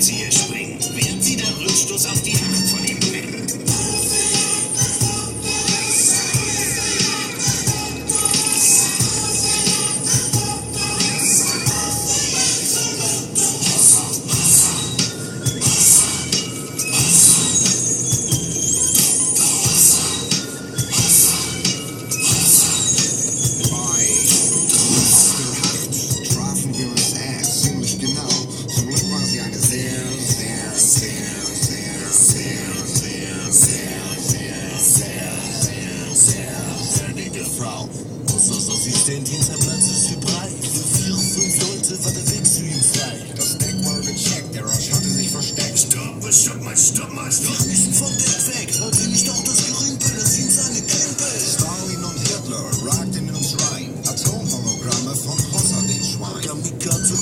sie hier springen, wird sie der Rückstoß auf die Hand von ihm bringen. Dieser Platz ist wie breit. Für 4, 5 Leute war der Weg zu ihm frei. Das Deck mal gecheckt, der Rush hatte sich versteckt. Stopp mal. Wir müssen vom Deck weg, weil sie nicht auch das Gerümpel, das ihn seine Krempel. Stalin und Hitler ragten in uns rein. Atomhologramme von Hossa, den Schwein. Kamikaze